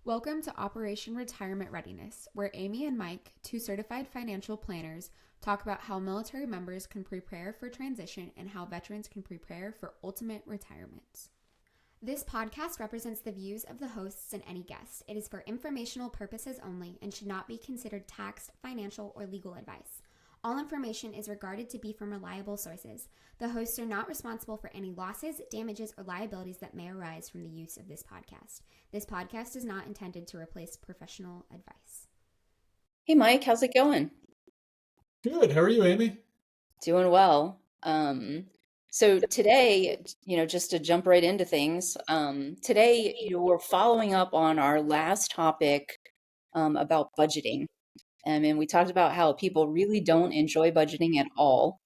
Welcome to Operation Retirement Readiness, where Amy and Mike, two certified financial planners, talk about how military members can prepare for transition and how veterans can prepare for ultimate retirement. This podcast represents the views of the hosts and any guest. It is for informational purposes only and should not be considered tax, financial, or legal advice. All information is regarded to be from reliable sources. The hosts are not responsible for any losses, damages, or liabilities that may arise from the use of this podcast. This podcast is not intended to replace professional advice. Hey, Mike, how's it going? Good. How are you, Amy? Doing well. So today, just to jump right into things, today, we're following up on our last topic about budgeting. And we talked about how people really don't enjoy budgeting at all.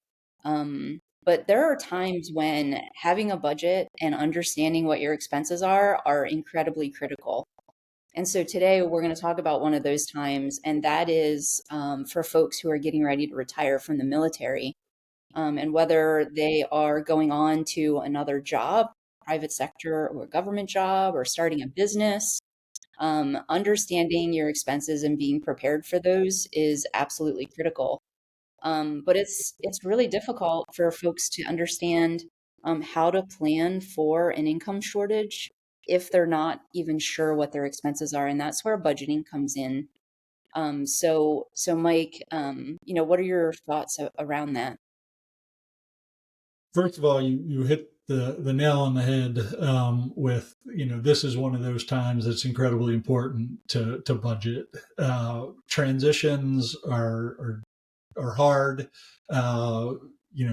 But there are times when having a budget and understanding what your expenses are incredibly critical. And so today we're going to talk about one of those times, and that is for folks who are getting ready to retire from the military, and whether they are going on to another job, private sector or government job, or starting a business. Understanding your expenses and being prepared for those is absolutely critical. But it's really difficult for folks to understand how to plan for an income shortage if they're not even sure what their expenses are, and that's where budgeting comes in. So Mike, what are your thoughts around that? First of all, you hit the nail on the head with, this is one of those times that's incredibly important to budget. Transitions are hard.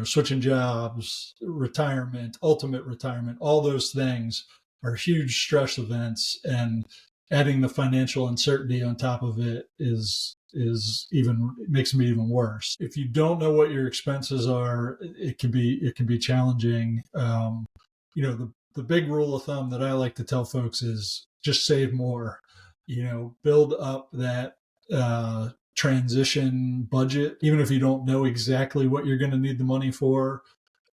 Switching jobs, retirement, ultimate retirement, all those things are huge stress events, and adding the financial uncertainty on top of it makes them even worse. If you don't know what your expenses are, it can be challenging. The big rule of thumb that I like to tell folks is just save more. Build up that transition budget, even if you don't know exactly what you're going to need the money for.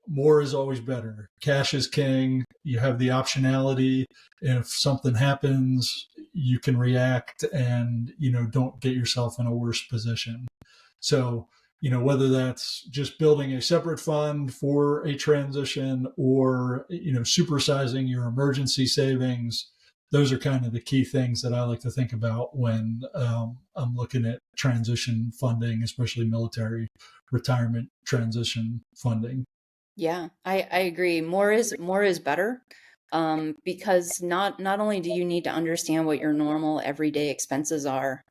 More is always better. Cash is king. You have the optionality. If something happens, you can react and, don't get yourself in a worse position. So, whether that's just building a separate fund for a transition or, supersizing your emergency savings, those are kind of the key things that I like to think about when I'm looking at transition funding, especially military retirement transition funding. Yeah, I agree. More is better, because not only do you need to understand what your normal everyday expenses are,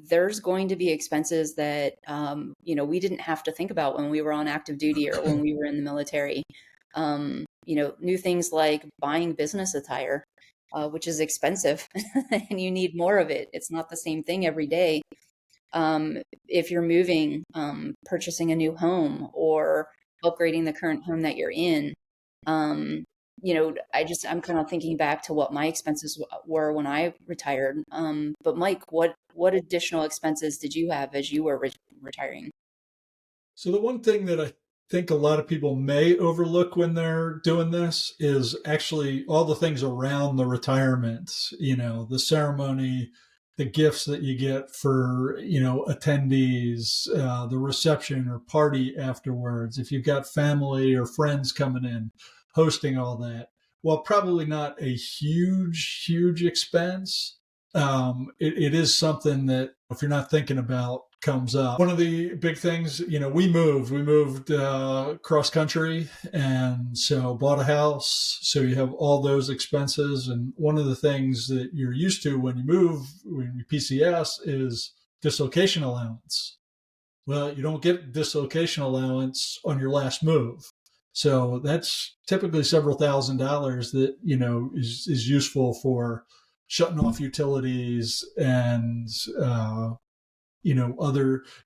there's going to be expenses that we didn't have to think about when we were on active duty or when we were in the military. New things like buying business attire, which is expensive, and you need more of it. It's not the same thing every day. If you're moving, purchasing a new home or upgrading the current home that you're in. I'm kind of thinking back to what my expenses were when I retired. But Mike, what additional expenses did you have as you were retiring? So the one thing that I think a lot of people may overlook when they're doing this is actually all the things around the retirement, the ceremony, the gifts that you get for, attendees, the reception or party afterwards. If you've got family or friends coming in, hosting all that, while probably not a huge expense, it is something that if you're not thinking about, comes up. One of the big things, we moved cross country, and so bought a house. So you have all those expenses. And one of the things that you're used to when you move, when you PCS, is dislocation allowance. Well, you don't get dislocation allowance on your last move. So that's typically several $1,000s that, is useful for shutting off utilities and,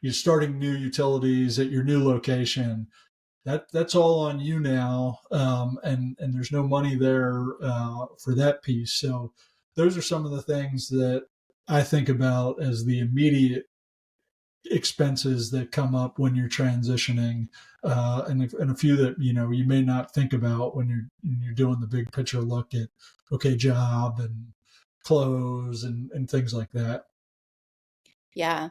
you're starting new utilities at your new location. That's all on you now, and there's no money there for that piece. So those are some of the things that I think about as the immediate expenses that come up when you're transitioning, and a few that you may not think about when you're doing the big picture look at job and clothes and things like that. Yeah.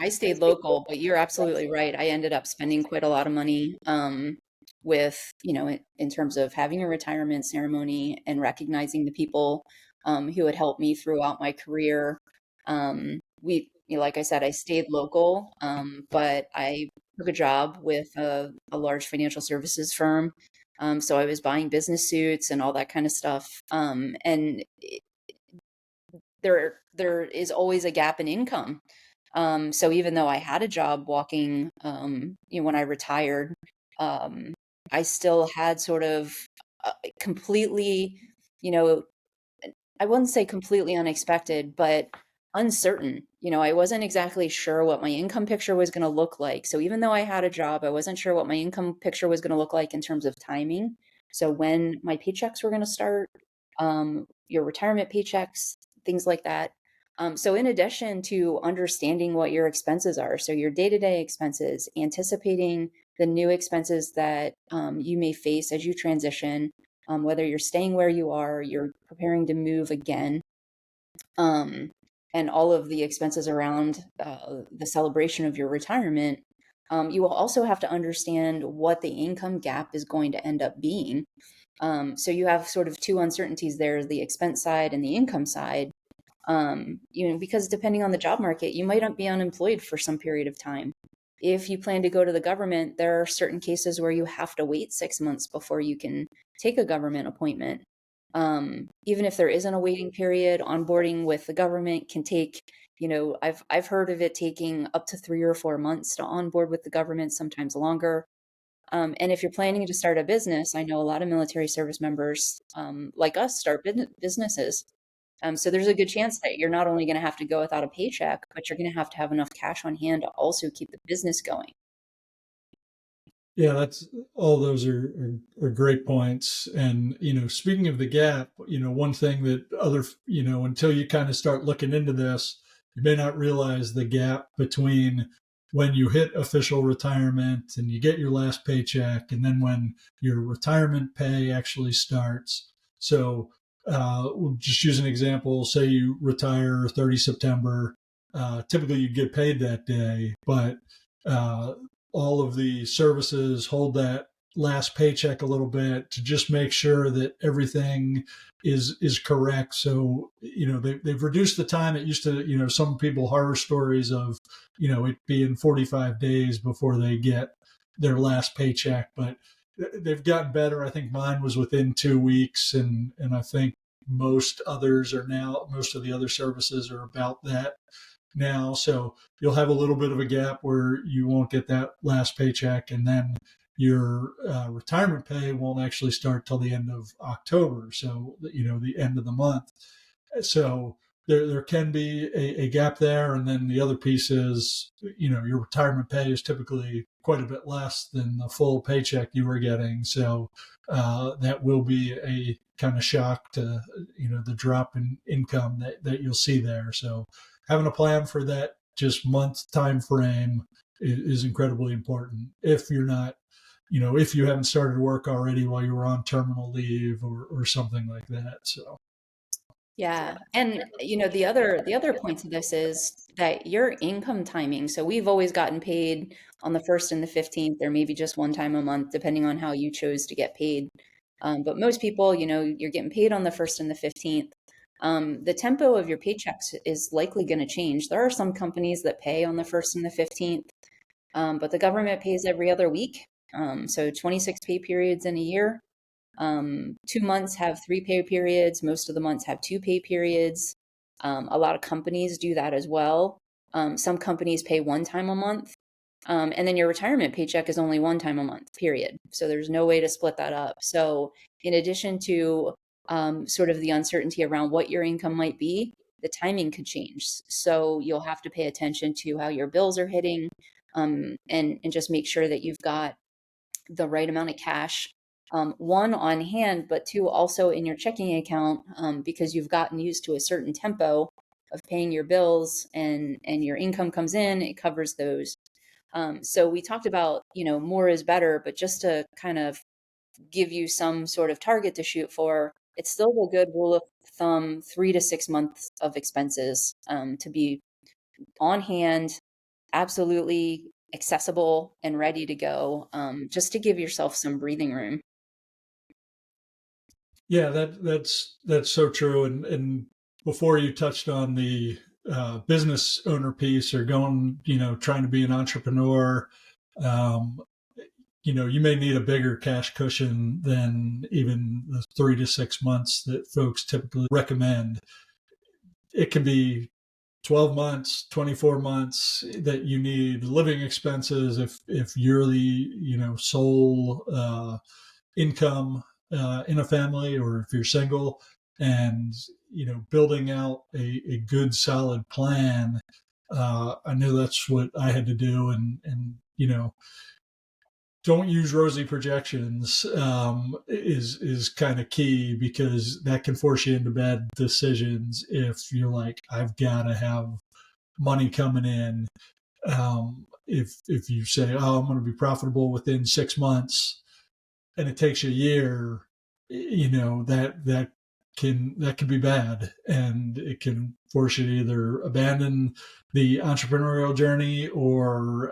I stayed local, but you're absolutely right. I ended up spending quite a lot of money with, in terms of having a retirement ceremony and recognizing the people who had helped me throughout my career. Like I said, I stayed local, but I took a job with a large financial services firm. So I was buying business suits and all that kind of stuff. And there is always a gap in income. So even though I had a job walking, when I retired, um, I still had sort of completely, you know, I wouldn't say completely unexpected, but uncertain. I wasn't exactly sure what my income picture was going to look like. So even though I had a job, I wasn't sure what my income picture was going to look like in terms of timing. So when my paychecks were going to start, your retirement paychecks, things like that. So in addition to understanding what your expenses are, so your day-to-day expenses, anticipating the new expenses that you may face as you transition, whether you're staying where you are, you're preparing to move again, um, and all of the expenses around the celebration of your retirement, you will also have to understand what the income gap is going to end up being. So you have sort of two uncertainties there, the expense side and the income side. Because depending on the job market, you might not be unemployed for some period of time. If you plan to go to the government, there are certain cases where you have to wait 6 months before you can take a government appointment. Even if there isn't a waiting period, onboarding with the government can take, I've heard of it taking up to 3 or 4 months to onboard with the government, sometimes longer. And if you're planning to start a business, I know a lot of military service members, like us, start businesses. So there's a good chance that you're not only going to have to go without a paycheck, but you're going to have enough cash on hand to also keep the business going. Yeah, that's all those are great points. And, speaking of the gap, one thing that until you kind of start looking into this, you may not realize the gap between when you hit official retirement and you get your last paycheck and then when your retirement pay actually starts. So, we'll just use an example. Say you retire 30 September. Typically, you get paid that day, but uh, all of the services hold that last paycheck a little bit to just make sure that everything is correct. So they've reduced the time. It used to, some people horror stories of it being 45 days before they get their last paycheck, but they've gotten better. I think mine was within 2 weeks, and I think most of the other services are about that now. So you'll have a little bit of a gap where you won't get that last paycheck, and then your retirement pay won't actually start till the end of October. So the end of the month. So there can be a gap there, and then the other piece is your retirement pay is typically quite a bit less than the full paycheck you were getting. So that will be a kind of shock to the drop in income that you'll see there. So having a plan for that just month time frame is incredibly important. If you're not, if you haven't started work already while you were on terminal leave or something like that. So Yeah. And the other point to this is that your income timing. So we've always gotten paid on the 1st and the 15th, or maybe just one time a month, depending on how you chose to get paid. But most people, you're getting paid on the 1st and the 15th. The tempo of your paychecks is likely going to change. There are some companies that pay on the 1st and the 15th, but the government pays every other week. So 26 pay periods in a year. 2 months have 3 pay periods. Most of the months have 2 pay periods. A lot of companies do that as well. Some companies pay one time a month. And then your retirement paycheck is only one time a month, period. So there's no way to split that up. So in addition to sort of the uncertainty around what your income might be, the timing could change. So you'll have to pay attention to how your bills are hitting, and just make sure that you've got the right amount of cash, one on hand, but two also in your checking account, because you've gotten used to a certain tempo of paying your bills, and your income comes in, it covers those. So we talked about, more is better, but just to kind of give you some sort of target to shoot for, it's still a good rule of thumb, 3 to 6 months of expenses to be on hand, absolutely accessible and ready to go, just to give yourself some breathing room. Yeah, that's so true. And before you touched on the business owner piece or going, trying to be an entrepreneur, um, you may need a bigger cash cushion than even the 3 to 6 months that folks typically recommend. It can be 12 months, 24 months that you need living expenses if you're the, sole income in a family, or if you're single, and building out a good solid plan. I know that's what I had to do, and don't use rosy projections is kind of key, because that can force you into bad decisions if you're like, I've got to have money coming in. If you say, oh, I'm going to be profitable within 6 months, and it takes you a year, that can be bad, and it can force you to either abandon the entrepreneurial journey, or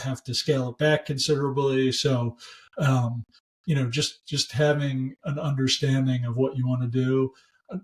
have to scale it back considerably. So just having an understanding of what you want to do.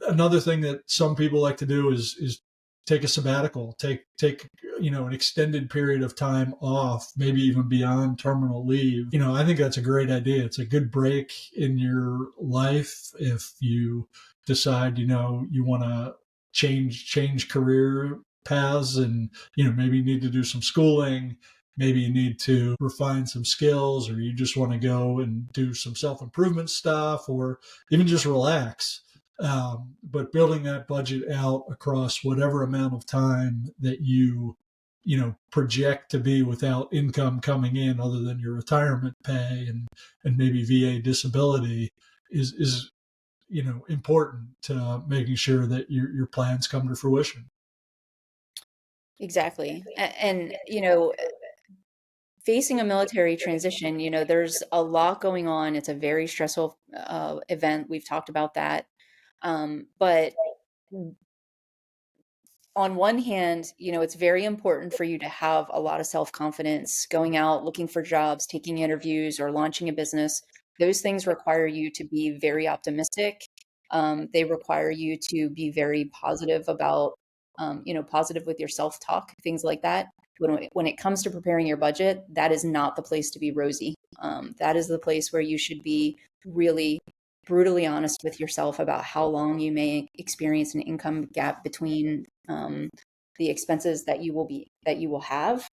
Another thing that some people like to do is take a sabbatical, take an extended period of time off, maybe even beyond terminal leave. I think that's a great idea. It's a good break in your life if you decide you want to change career paths, and maybe you need to do some schooling, maybe you need to refine some skills, or you just want to go and do some self-improvement stuff, or even just relax. But building that budget out across whatever amount of time that you project to be without income coming in other than your retirement pay and maybe VA disability is important to making sure that your plans come to fruition. Exactly. And, facing a military transition, there's a lot going on. It's a very stressful event. We've talked about that. But on one hand, it's very important for you to have a lot of self-confidence going out, looking for jobs, taking interviews, or launching a business. Those things require you to be very optimistic. They require you to be very positive about, positive with your self-talk, things like that. When it comes to preparing your budget, that is not the place to be rosy. That is the place where you should be really brutally honest with yourself about how long you may experience an income gap between the expenses that you will have,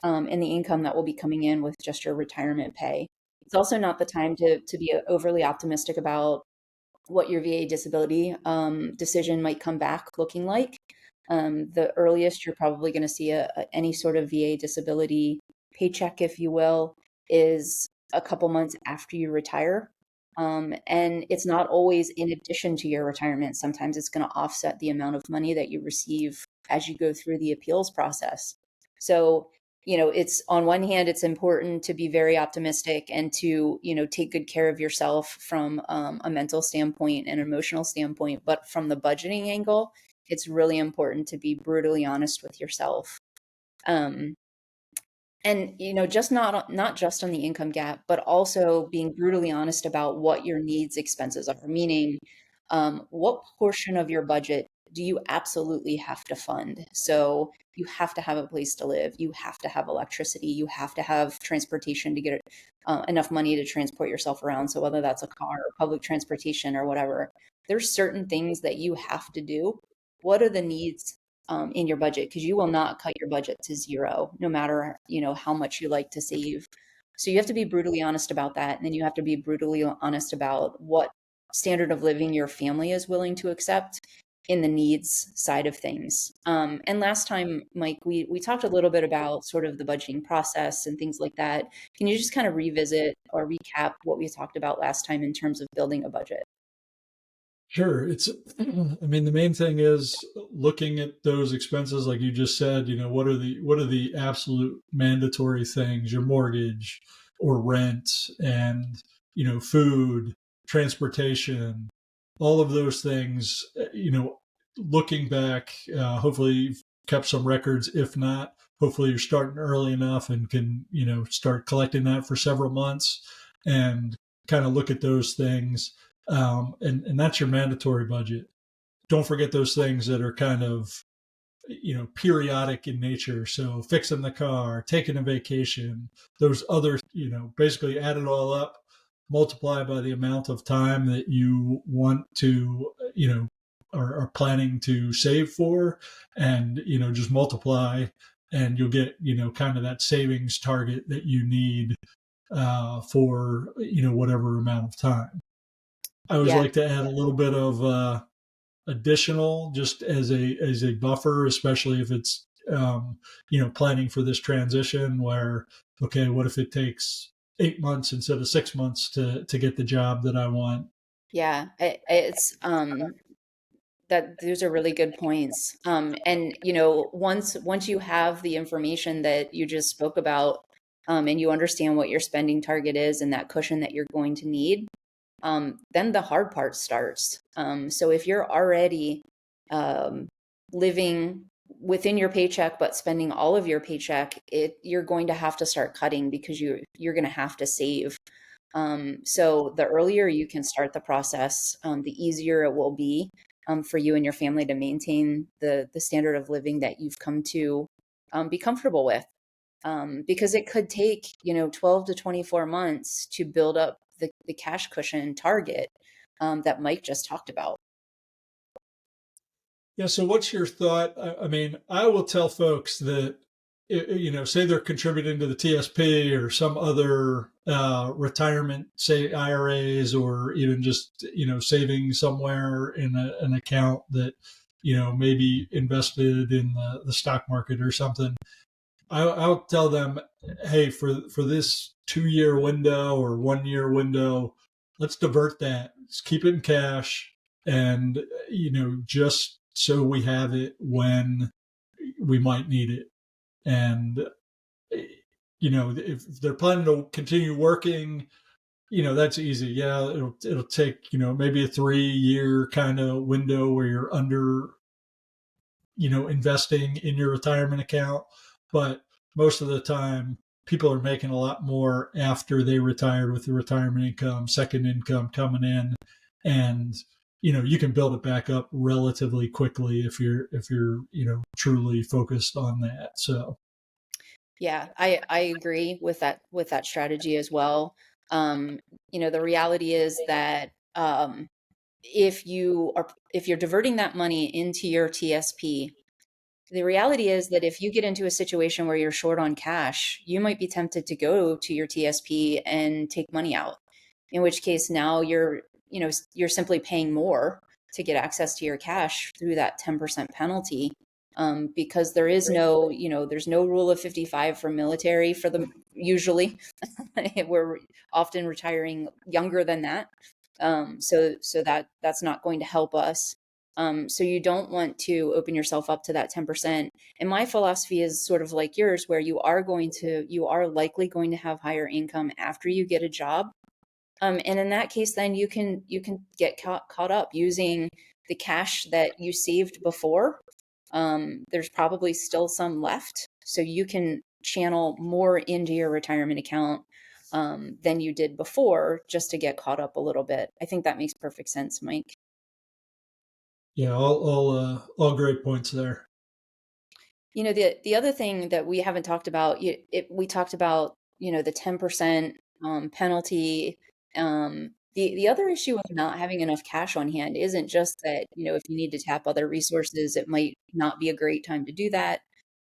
and the income that will be coming in with just your retirement pay. It's also not the time to be overly optimistic about what your VA disability decision might come back looking like. The earliest you're probably going to see any sort of VA disability paycheck, if you will, is a couple months after you retire. And it's not always in addition to your retirement. Sometimes it's going to offset the amount of money that you receive as you go through the appeals process. So, it's on one hand, it's important to be very optimistic and to, take good care of yourself from a mental standpoint and emotional standpoint. But from the budgeting angle, it's really important to be brutally honest with yourself. And just not just on the income gap, but also being brutally honest about what your needs expenses are, meaning what portion of your budget do you absolutely have to fund? So you have to have a place to live, you have to have electricity, you have to have transportation to get enough money to transport yourself around. So whether that's a car or public transportation or whatever, there's certain things that you have to do. What are the needs in your budget? Because you will not cut your budget to zero, no matter how much you like to save. So you have to be brutally honest about that, and then you have to be brutally honest about what standard of living your family is willing to accept in the needs side of things. And last time, Mike, we talked a little bit about sort of the budgeting process and things like that. Can you just kind of revisit or recap what we talked about last time in terms of building a budget? Sure. I mean, the main thing is looking at those expenses, like you just said, what are the absolute mandatory things, your mortgage or rent, and, food, transportation, all of those things, looking back, hopefully you've kept some records. If not, hopefully you're starting early enough and can, start collecting that for several months and kind of look at those things. And that's your mandatory budget. Don't forget those things that are kind of, periodic in nature. So fixing the car, taking a vacation, those other, basically add it all up, multiply by the amount of time that you want to, are planning to save for, and, just multiply, and you'll get, kind of that savings target that you need for, whatever amount of time. I always Yeah. like to add a little bit of additional, just as a buffer, especially if it's planning for this transition where, okay, what if it takes 8 months instead of 6 months to get the job that I want? Yeah, it's that those are really good points. And once you have the information that you just spoke about, and you understand what your spending target is and that cushion that you're going to need, then the hard part starts. So if you're already um, living within your paycheck but spending all of your paycheck, you're going to have to start cutting because you're going to have to save. So the earlier you can start the process, the easier it will be for you and your family to maintain the standard of living that you've come to be comfortable with. Because it could take 12 to 24 months to build up the cash cushion target that Mike just talked about. Yeah. So what's your thought? I mean, I will tell folks that, say they're contributing to the TSP or some other retirement, say IRAs, or even just, saving somewhere in an account that, maybe invested in the stock market or something. I'll tell them, hey, for this 2 year window or 1 year window, let's divert that. Let's keep it in cash, and just so we have it when we might need it. And if they're planning to continue working, that's easy. Yeah, it'll take maybe a 3 year kind of window where you're under investing in your retirement account. But most of the time, people are making a lot more after they retired with the retirement income, second income coming in, and you can build it back up relatively quickly if you're truly focused on that. So Yeah, I agree with that strategy as well. The reality is that if you're diverting that money into your TSP, the reality is that if you get into a situation where you're short on cash, you might be tempted to go to your TSP and take money out. In which case now you're simply paying more to get access to your cash through that 10% penalty. Because there's no rule of 55 for military for them usually. We're often retiring younger than that. So that's not going to help us. So you don't want to open yourself up to that 10%. And my philosophy is sort of like yours, where you are likely going to have higher income after you get a job. And in that case, then you can get caught up using the cash that you saved before. There's probably still some left, so you can channel more into your retirement account than you did before, just to get caught up a little bit. I think that makes perfect sense, Mike. yeah, all great points there. The other thing that we haven't talked about, we talked about, the 10% penalty. The other issue of not having enough cash on hand isn't just that, if you need to tap other resources, it might not be a great time to do that,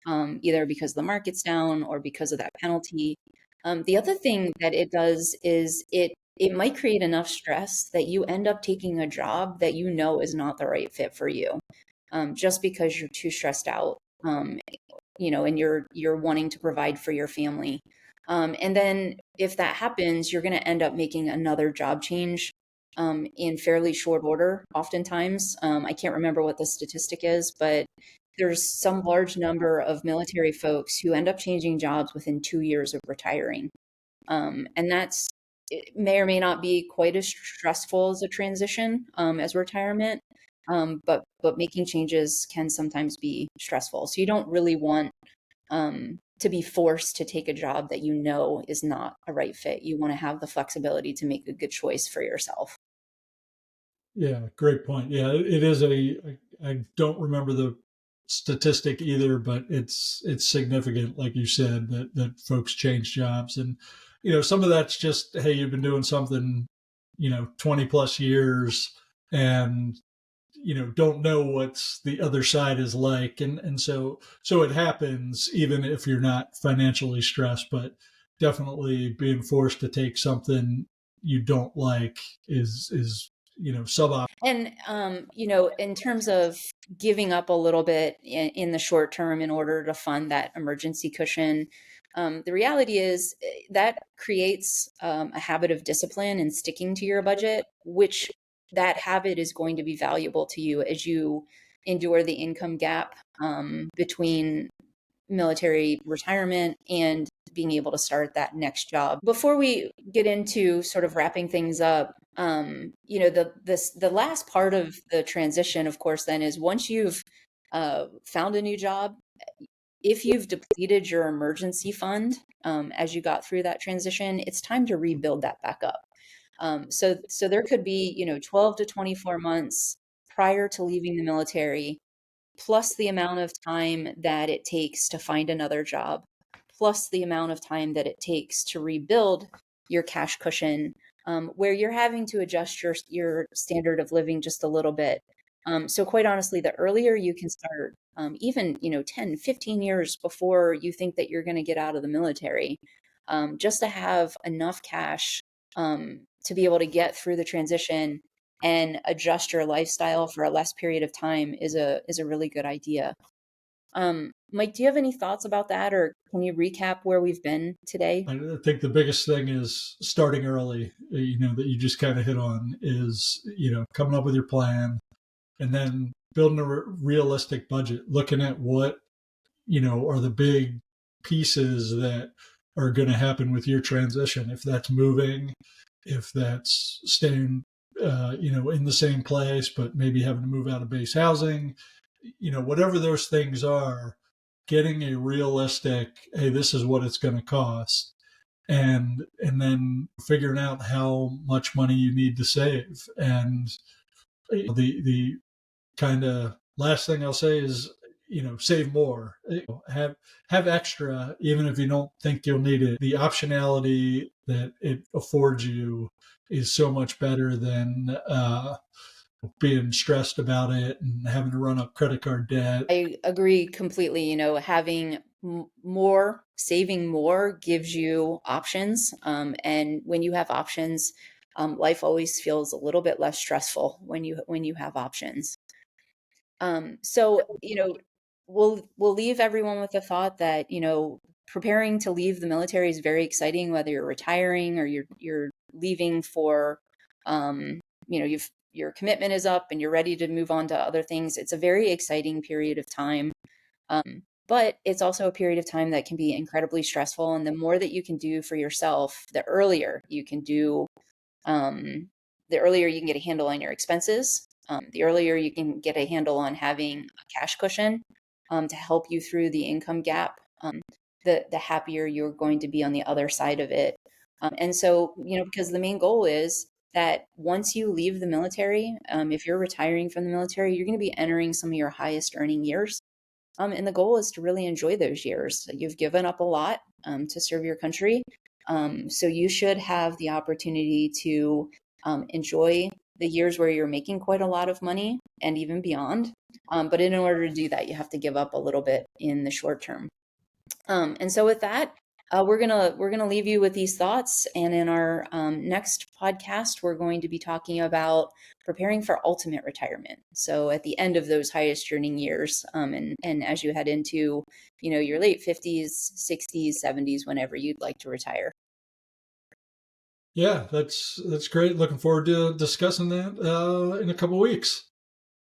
either because the market's down or because of that penalty. The other thing that it does is it might create enough stress that you end up taking a job that is not the right fit for you, just because you're too stressed out, and you're wanting to provide for your family. And then if that happens, you're going to end up making another job change in fairly short order. Oftentimes, I can't remember what the statistic is, but there's some large number of military folks who end up changing jobs within 2 years of retiring. And it may or may not be quite as stressful as a transition as retirement. But making changes can sometimes be stressful. So you don't really want to be forced to take a job that you know is not a right fit. You want to have the flexibility to make a good choice for yourself. Yeah, great point. Yeah, it is I don't remember the statistic either, but it's significant, like you said, that folks change jobs. And some of that's just, hey, you've been doing something 20 plus years, and don't know what's the other side is like, and so it happens even if you're not financially stressed. But definitely being forced to take something you don't like is suboptimal. And in terms of giving up a little bit in the short term in order to fund that emergency cushion, the reality is that creates a habit of discipline and sticking to your budget, which that habit is going to be valuable to you as you endure the income gap between military retirement and being able to start that next job. Before we get into sort of wrapping things up, the last part of the transition, of course, then is once you've found a new job, if you've depleted your emergency fund as you got through that transition, it's time to rebuild that back up. So there could be 12 to 24 months prior to leaving the military, plus the amount of time that it takes to find another job, plus the amount of time that it takes to rebuild your cash cushion, where you're having to adjust your standard of living just a little bit. So quite honestly, the earlier you can start, even 10, 15 years before you think that you're going to get out of the military, just to have enough cash to be able to get through the transition and adjust your lifestyle for a less period of time is a really good idea. Mike, do you have any thoughts about that, or can you recap where we've been today? I think the biggest thing is starting early, that you just kind of hit on, is coming up with your plan, and then building a realistic budget, looking at what are the big pieces that are going to happen with your transition. If that's moving, if that's staying in the same place but maybe having to move out of base housing, whatever those things are, getting a realistic, hey, this is what it's going to cost, and then figuring out how much money you need to save. And the kind of last thing I'll say is, save more. Have extra, even if you don't think you'll need it. The optionality that it affords you is so much better than being stressed about it and having to run up credit card debt. I agree completely. Having more, saving more gives you options. And when you have options, life always feels a little bit less stressful when you have options. So we'll leave everyone with the thought that preparing to leave the military is very exciting, whether you're retiring or you're leaving for your commitment is up and you're ready to move on to other things. It's a very exciting period of time. But it's also a period of time that can be incredibly stressful. And the more that you can do for yourself, the earlier you can get a handle on your expenses. The earlier you can get a handle on having a cash cushion to help you through the income gap, the happier you're going to be on the other side of it. And so, because the main goal is that once you leave the military, if you're retiring from the military, you're going to be entering some of your highest earning years. And the goal is to really enjoy those years. You've given up a lot to serve your country. So you should have the opportunity to enjoy the years where you're making quite a lot of money and even beyond. But in order to do that, you have to give up a little bit in the short term. And so with that, we're gonna leave you with these thoughts. And in our next podcast, we're going to be talking about preparing for ultimate retirement. So at the end of those highest earning years, and as you head into your late 50s, 60s, 70s, whenever you'd like to retire. Yeah, that's great. Looking forward to discussing that in a couple of weeks.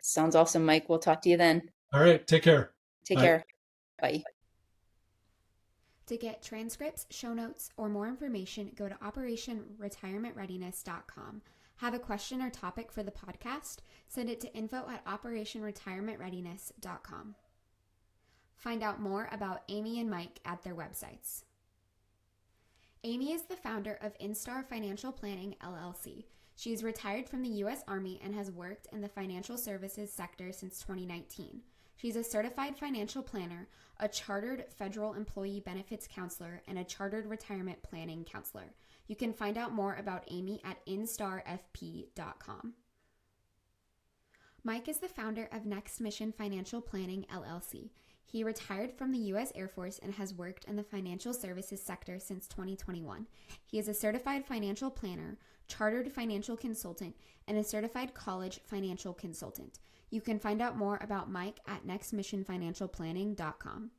Sounds awesome, Mike. We'll talk to you then. All right, take care. Take Bye. care. Bye. To get transcripts, show notes, or more information, go to operationretirementreadiness.com. Have a question or topic for the podcast? Send it to info@operationretirementreadiness.com. Find out more about Amy and Mike at their websites. Amy is the founder of Instar Financial Planning, LLC. She is retired from the U.S. Army and has worked in the financial services sector since 2019. She's a certified financial planner, a chartered federal employee benefits counselor, and a chartered retirement planning counselor. You can find out more about Amy at instarfp.com. Mike is the founder of Next Mission Financial Planning, LLC. He retired from the U.S. Air Force and has worked in the financial services sector since 2021. He is a certified financial planner, chartered financial consultant, and a certified college financial consultant. You can find out more about Mike at nextmissionfinancialplanning.com.